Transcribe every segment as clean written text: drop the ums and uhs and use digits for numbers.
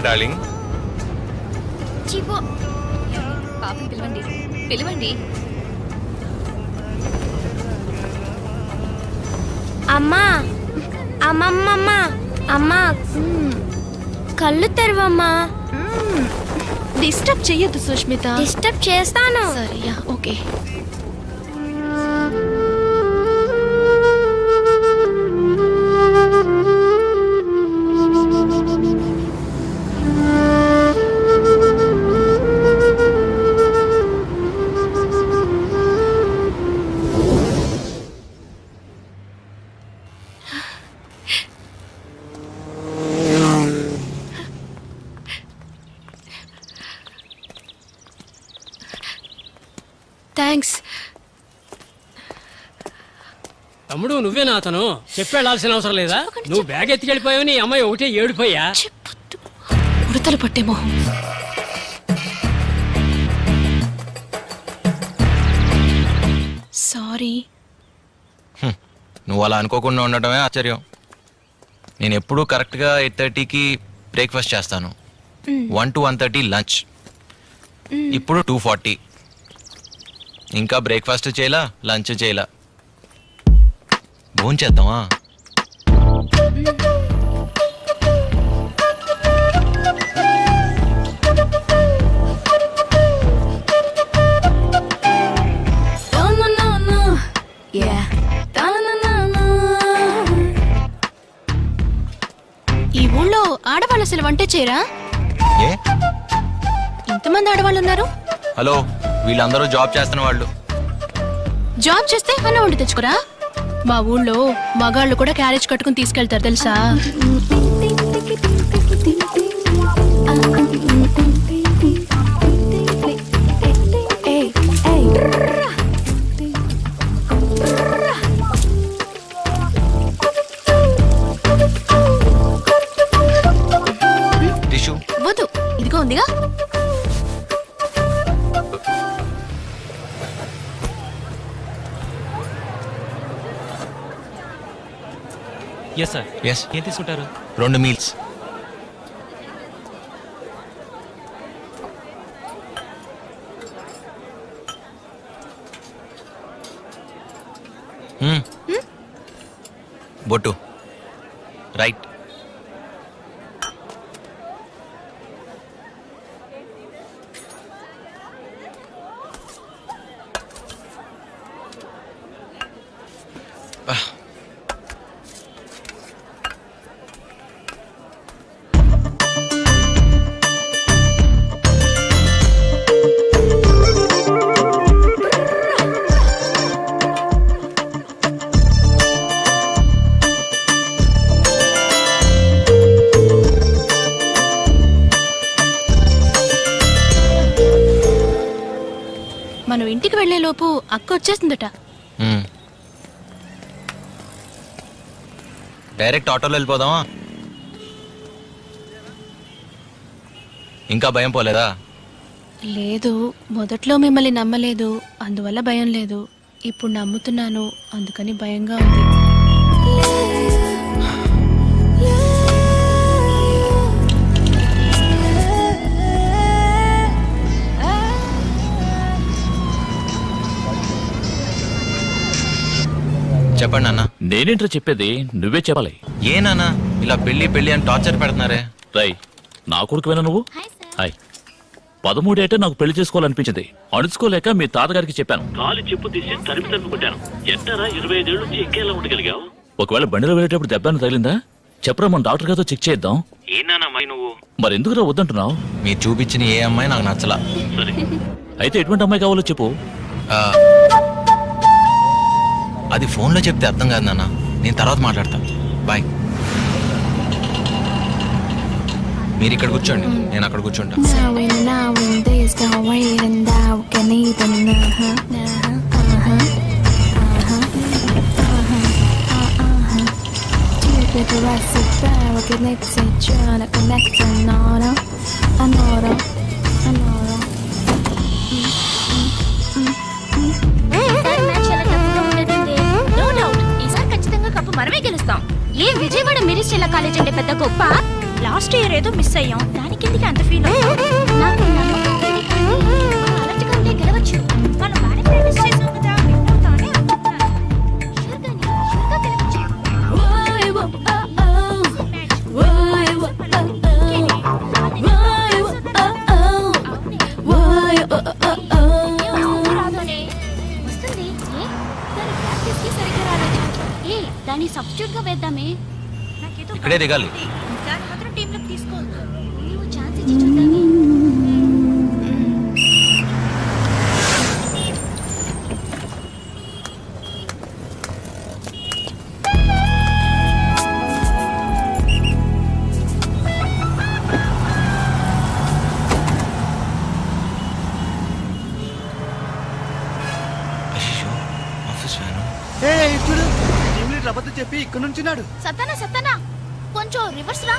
Darling. చీపో పాపం పిలవండి పిలవండి. అమ్మా అమ్మమ్మమ్మ అమ్మా కళ్ళు తెరవమ్మా. డిస్టర్బ్ చెయ్యొద్దు సుష్మిత. డిస్టర్బ్ చేస్తాను. సరేయా ఓకే. థ్యాంక్స్. తమ్ముడు నువ్వేనా అతను? చెప్పేళ్ళాల్సిన అవసరం లేదా? నువ్వు బ్యాగ్ ఎత్తికెళ్ళిపోయావు, నీ అమ్మాయి ఒకటే ఏడిపోయా. ఉడతలు పట్టే మొహం. సారీ. నువ్వు అలా అనుకోకుండా ఉండటమే ఆశ్చర్యం. నేను ఎప్పుడూ కరెక్ట్గా 8:30కి బ్రేక్ఫాస్ట్ చేస్తాను. 1 to 1:30 లంచ్. ఇప్పుడు 2:40. ఇంకా బ్రేక్ఫాస్ట్ చేయలా, లంచ్ చేయలా. భోజనం చేద్దామా? ఈ ఊళ్ళో ఆడవాళ్ళు అసలు వంటే చేయరా? ఏ ఇంతమంది ఆడవాళ్ళు ఉన్నారు. హలో, వీళ్ళందరూ జాబ్ చేస్తున్న వాళ్ళు. జాబ్ చేస్తే అన్న వండి తెచ్చుకోరా? మా ఊళ్ళో మగాళ్ళు కూడా క్యారేజ్ కట్టుకుని తీసుకెళ్తారు తెలుసా? టిష్యూ వద్దు, ఇదిగో ఉందిగా. Yes sir. ఎస్, ఏం తీసుకుంటారు? 2 మీల్స్. బొట్టు రైట్. మనం ఇంటికి వెళ్లే లోపు అక్క వచ్చేసిందట. డైరెక్ట్ ఆటోలో వెళ్ళిపోదామా? ఇంకా భయం పోలేదా? లేదు, మొదట్లో మిమ్మల్ని నమ్మలేదు, అందువల్ల భయం లేదు. ఇప్పుడు నమ్ముతున్నాను, అందుకని భయంగా ఉంది. చెప్పండి నాన్న. నేనేంట్రా చెప్పేది, నువ్వే చెప్పాలి. ఏ నాన్న ఇలా పెళ్లి పెళ్లి అని టార్చర్ పెడుతున్నారే? రై, నా కొడుకువేనా నువ్వు? హాయ్. 13 ఏటే నాకు పెళ్లి చేసుకోవాలనిపించింది. అణుచుకోలేక మీ తాతగారికి చెప్పాను. కాలి చెప్పు తీసి తరిమి కొట్టాను. ఎంతరా 25 ఏళ్ళ నుంచి ఎక్కేలా ఉండగలిగావు? ఒకవేళ బండిలో వెళ్ళేటప్పుడు దెబ్బను తగిలిందా? చెప్పరా, మన డాక్టర్ గారితో చెక్ చేద్దాం. నువ్వు మరి ఎందుకురా వద్దంటున్నావు? మీరు చూపించిన ఏ అమ్మాయి నాకు నచ్చలా. సరే, అయితే ఎటువంటి అమ్మాయి కావాలో చెప్పు. అది ఫోన్లో చెప్తే అర్థం కాదు నాన్న. నేను తర్వాత మాట్లాడతాను. బాయ్. మీరు ఇక్కడ కూర్చోండి, నేను అక్కడ కూర్చుంటా. మనమే గెలుస్తాం. ఏ విజయవాడ మిరిస్టెల్లా కాలేజ్ అంటే పెద్ద గొప్ప? లాస్ట్ ఇయర్ ఏదో మిస్ అయ్యాం, దానికి ఎందుకు అంత ఫీల్ నాకు నమ్మకం ఉంది కానీ మనం అలర్ట్గా ఉంటే గెలవచ్చు. మనం బాగానే ప్రాక్టీస్ చేసాం కదా, విన్ అవుతామని అనుకుంటున్నాను. షూర్గా గెలవచ్చు. వస్తుంది. దాని ప్రాక్టీస్కి సరిగ్గా రాలేదు. దాన్ని సబ్స్టిట్యూట్ గా వేద్దామే. నాకేదో ఇక్కడే దిగాలి. దాని మాత్రం టీంలోకి తీసుకోవద్దు. నువ్వు ఛాన్స్ ఇచ్చి చూద్దామే. అయ్యో ఆఫీస్ వ్యాను. చూడు టీం లీడర్ అబద్ధం చెప్పి ఇక్కడ నుంచున్నాడు. సత్తనా కొంచెం రివర్స్ రా.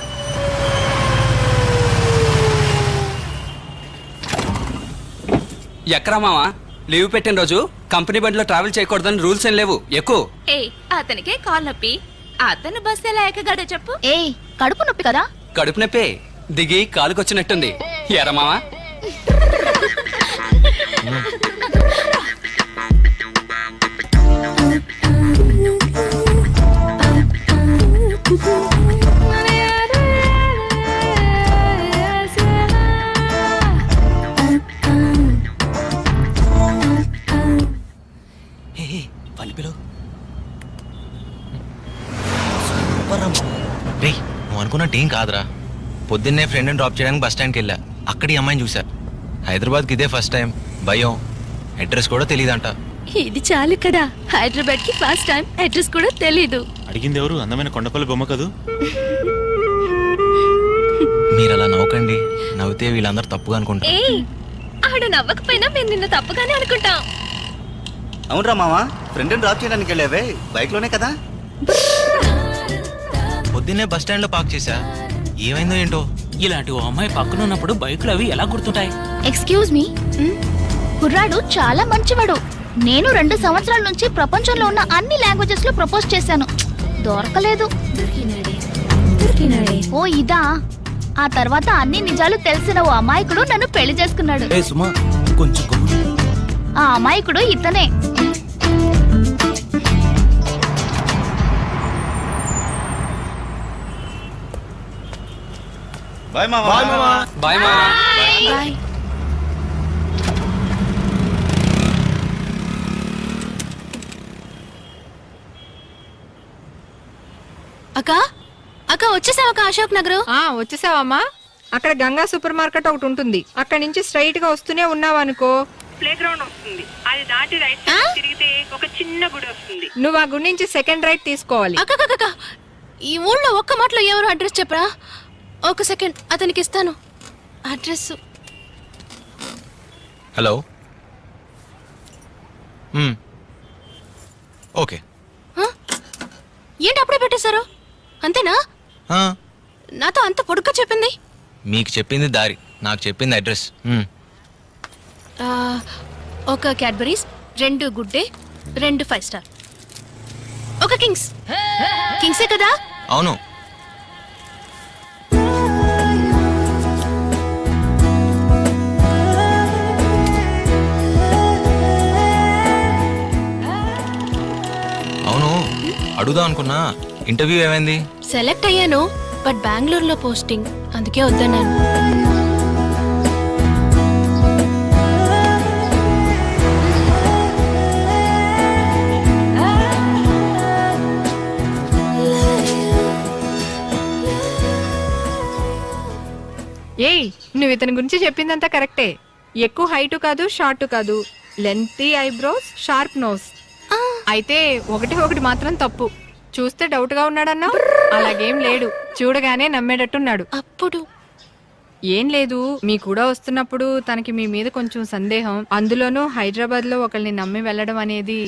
ఎక్కరా మావా, లీవ్ పెట్టిన రోజు కంపెనీ బండిలో ట్రావెల్ చేయకూడదని రూల్స్ ఏం లేవు. ఎక్కువ అతనికే కాల్ నొప్పి, అతను బస్ ఎలా ఎక్కగాడో చెప్పు. కడుపు నొప్పి కదా. కడుపు నొప్పే, దిగి కాలుకొచ్చినట్టుంది. ఎరా మావా, రేయ్ నువ్వు అనుకున్నట్టు ఏం కాదురా. పొద్దున్నే ఫ్రెండ్ని డ్రాప్ చేయడానికి బస్ స్టాండ్కి వెళ్ళా. అక్కడ ఈ అమ్మాయిని చూసా. హైదరాబాద్కి ఇదే ఫస్ట్ టైం. భయం, అడ్రస్ కూడా తెలియదంట. ఇది చాలు కదా, హైదరాబాద్ కి ఫస్ట్ టైం, అడ్రస్ కూడా తెలీదు. అడిగింది ఎవరు? అందమైన కొండపల్లి బొమ్మ కదూ. మీరు అలా నవ్వకండి, నవ్వితే వీళ్ళందరూ తప్పుగా అనుకుంటారు. ఆడ నవ్వకపోయినా మేము నిన్ను తప్పుగానే అనుకుంటాం. అవునరా మావా, ఫ్రెండ్ని డ్రాప్ చేయడానికి వెళ్ళావే బైక్ లోనే కదా. పొద్దున్నే బస్ స్టాండ్ లో పార్క్ చేశా. ఏమైందో ఏంటో. ఇలాంటి ఓ అమ్మాయి పక్కన ఉన్నప్పుడు బైకులు అవి ఎలా గుర్తుంటాయి? ఎక్స్క్యూజ్ మీ, కుర్రాడు చాలా మంచివాడు. నేను 2 సంవత్సరాల నుంచి ప్రపంచంలో ఉన్న అన్ని లాంగ్వేజెస్ లో ప్రపోజ్ చేశాను, దొరకలేదు. ఓ ఇదా? ఆ తర్వాత అన్ని నిజాలు తెలిసిన ఓ అమాయకుడు నన్ను పెళ్లి చేసుకున్నాడు. ఆ అమాయకుడు ఇతనే. బాయ్ మావా. బాయ్ మావా. బాయ్. అక్క వచ్చేసావక్క అశోక్ నగర్. వచ్చేసావమ్మా. అక్కడ గంగా సూపర్ మార్కెట్ ఒకటి ఉంటుంది, అక్కడ నుంచి స్ట్రైట్ గా వస్తూనే ఉన్నావనుకో ప్లే గ్రౌండ్ వస్తుంది. అది దాటి రైట్ తిరిగితే ఒక చిన్న గుడి వస్తుంది. నువ్వు ఆ గుడి నుంచి సెకండ్ రైట్ తీసుకోవాలి. అక్క ఈ ఊళ్ళో ఒక్క మాటలో ఎవరు అడ్రస్ చెప్పరా? ఒక సెకండ్, అతనికి ఇస్తాను అడ్రస్. హలో. ఓకే. ఏంటి అప్పుడే పెట్టేశారు? అంతేనా? నాతో అంత పొడుగ్గా చెప్పింది. మీకు చెప్పింది దారి, నాకు చెప్పింది అడ్రస్. ఒక క్యాడ్బరీస్, 2 గుడ్ డే, 2 5 స్టార్, ఒక కింగ్సే కదా? అవును. అవును, అడుగుదాం అనుకున్నా. ఇంటర్వ్యూ ఏమైంది? సెలెక్ట్ అయ్యాను, బట్ బెంగళూరులో పోస్టింగ్, అందుకే వద్దన్నాను. ఏయ్, నువ్వు ఇతని గురించి చెప్పిందంతా కరెక్టే. ఎక్కువ హైట్ కాదు, షార్ట్ కాదు, లెంతీ ఐబ్రోస్, షార్ప్ నోస్. అయితే ఒకటి మాత్రం తప్పు. చూస్తే డౌట్ గా ఉన్నాడన్నా, అలాగేం లేడు. చూడగానే నమ్మేటట్టున్నాడు. అప్పుడు ఏం లేదు, మీ కూడా వస్తున్నప్పుడు తనకి మీ మీద కొంచెం సందేహం. అందులోనూ హైదరాబాద్ లో ఒకరిని నమ్మి వెళ్ళడం అనేది.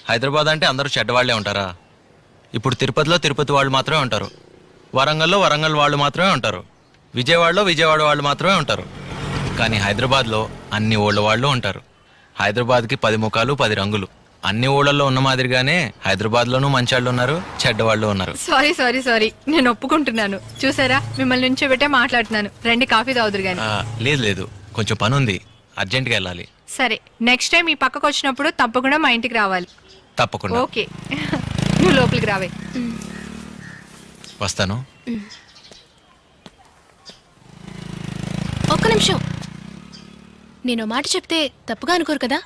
హైదరాబాద్ అంటే అందరూ చెడ్డవాళ్లే ఉంటారా? ఇప్పుడు తిరుపతిలో తిరుపతి వాళ్ళు మాత్రమే ఉంటారు, వరంగల్లో వరంగల్ వాళ్ళు మాత్రమే ఉంటారు, విజయవాడలో విజయవాడ వాళ్ళు మాత్రమే ఉంటారు. కానీ హైదరాబాద్లో అన్ని ఓళ్ళ వాళ్ళు ఉంటారు. హైదరాబాద్కి 10 ముఖాలు 10 రంగులు. అన్ని ఊళ్ళల్లో ఉన్న మాదిరిగానే హైదరాబాద్లోనూ మంచాళ్ళు ఉన్నారు, చెడ్డవాళ్ళు ఉన్నారు. సారీ సారీ సారీ, నేను ఒప్పుకుంటున్నాను. చూసారా, మిమ్మల్ని నుంచోబెట్టే మాట్లాడుతున్నాను. రండి కాఫీ తాగుదురు గాని. లేదు లేదు, కొంచెం పని ఉంది, అర్జెంట్గా వెళ్ళాలి. సరే, నెక్స్ట్ టైం ఈ పక్కకు వచ్చినప్పుడు తప్పకుండా మా ఇంటికి రావాలి. తప్పకుండా ఓకే. నువ్వు లోపలికి రావే. వస్తాను. ఒక్క నిమిషం, నేను మాట చెప్తే తప్పుగా అనుకోరు కదా?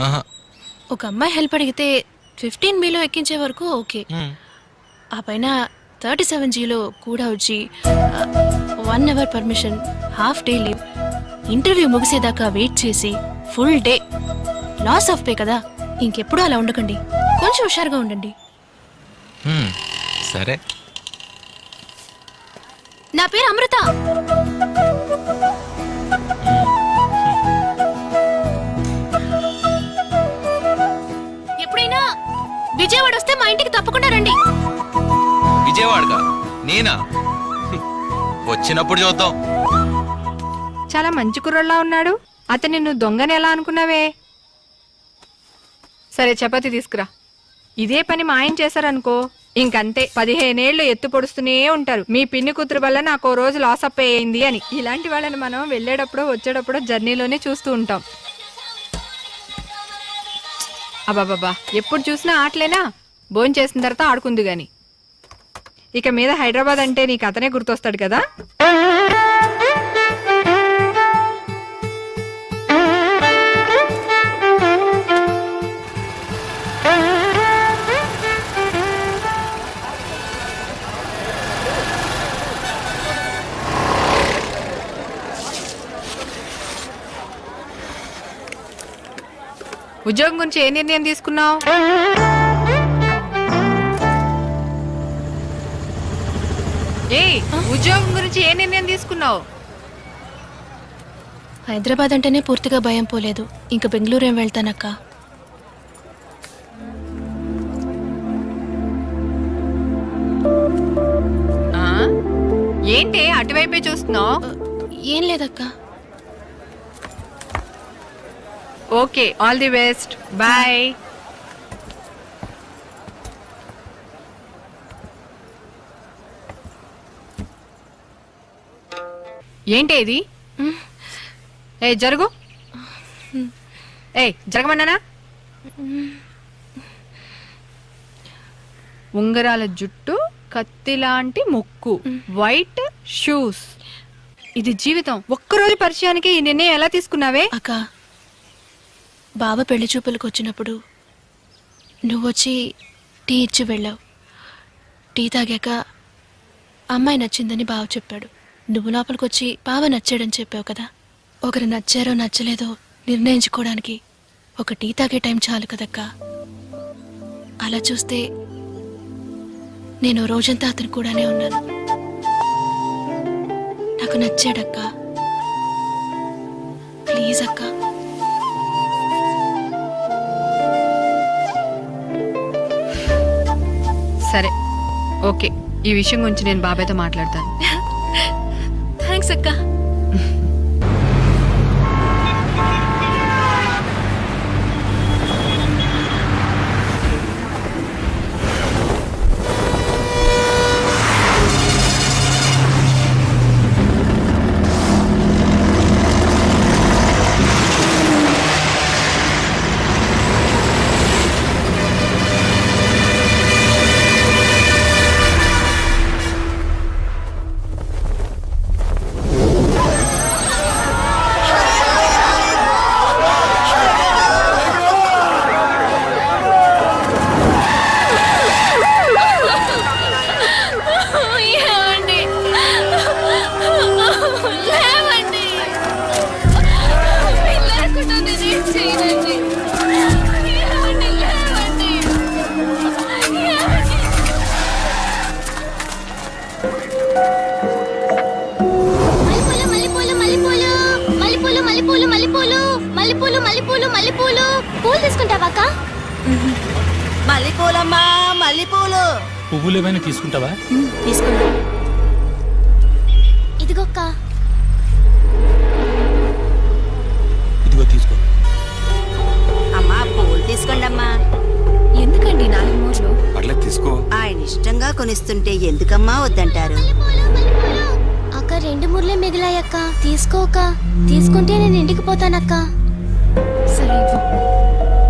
ఆహా. ఒక అమ్మాయి హెల్ప్ అడిగితే 15Bలో ఎక్కించే వరకు ఓకే. ఆ పైన 37Gలో కూడా వచ్చి 1 hour permission, half day leave, interview ముగిసేదాకా వెయిట్ చేసి full day, loss of pay కదా. ఇంకెప్పుడు అలా ఉండకండి, కొంచెం హుషారుగా ఉండండి. సరే. నా పేరు అమృత. ఎప్పుడైనా విజయవాడ వస్తే మా ఇంటికి తప్పకుండా రండి. విజయవాడగా? నేనా? వచ్చినప్పుడు చూద్దాం. చాలా మంచి కుర్రోళ్ళ ఉన్నాడు. అతను నిన్ను దొంగని ఎలా అనుకున్నావే? సరే, చపాతి తీసుకురా. ఇదే పని మా ఆయన చేశారనుకో, ఇంకంతే, 15 ఏళ్ళు ఎత్తు పొడుస్తూనే ఉంటారు. మీ పిన్ని కూతురు వల్ల నాకు ఓ రోజు లాస్ అప్ అయ్యింది అని. ఇలాంటి వాళ్ళని మనం వెళ్ళేటప్పుడు వచ్చేటప్పుడు జర్నీలోనే చూస్తూ ఉంటాం. అబ్బాబాబా, ఎప్పుడు చూసినా ఆటలేనా? భోజనం చేసిన తర్వాత ఆడుకుంది గాని. ఇక మీద హైదరాబాద్ అంటే నీకు అతనే గుర్తొస్తాడు కదా. ఉద్యోగం గురించి ఏ నిర్ణయం తీసుకున్నావు? ఉద్యోగం గురించి ఏ నిర్ణయం తీసుకున్నావు? హైదరాబాద్ అంటేనే పూర్తిగా భయం పోలేదు, ఇంకా బెంగళూరు ఏం వెళ్తానక్క. ఏంటి అటువైపే చూస్తున్నావు? ఏం లేదక్క. Okay, all the best, bye. ఏంటి ఇది? ఏ జరుగు. ఏ జరగమన్నానా? ఉంగరాల జుట్టు, కత్తి లాంటి ముక్కు, వైట్ షూస్. ఇది జీవితం. ఒక్కరోజు పరిచయానికి ఈ నిర్ణయం ఎలా తీసుకున్నావే? అక్క, బావ పెళ్లి చూపులకు వచ్చినప్పుడు నువ్వొచ్చి టీ ఇచ్చి వెళ్ళావు. టీ తాగాక అమ్మాయి నచ్చిందని బావ చెప్పాడు. నువ్వు లోపలికి వచ్చి బావ నచ్చాడని చెప్పావు కదా. ఒకరు నచ్చారో నచ్చలేదో నిర్ణయించుకోవడానికి ఒక టీ తాగే టైం చాలు కదక్కా. అలా చూస్తే నేను రోజంతా అతను కూడానే ఉన్నాను. నాకు నచ్చాడక్కా. ప్లీజ్ అక్క. సరే, ఓకే, ఈ విషయం గురించి నేను బాబాయ్తో మాట్లాడతాను. థ్యాంక్స్ అక్క. పూలు తీసుకుంటావా? మల్లెపూలమ్మా, మల్లెపూలు. పువ్వులు ఏమైనా తీసుకుంటావా? తీసుకోండి. ఇదిగోక్క. ఇదిగో తీసుకో. అమ్మా, పూలు తీసుకోండి అమ్మా. ఎందుకండి 4 మూర్లు? పర్లేదు తీసుకో. ఆయన ఇష్టంగా కొనిస్తుంటే ఎందుకమ్మా వద్దంటారు? అక్క 2 మూర్లే మిగిలాయక్క. తీసుకోక తీసుకుంటే నేను ఇంటికి పోతానక్క. సరే ఇవ్వు.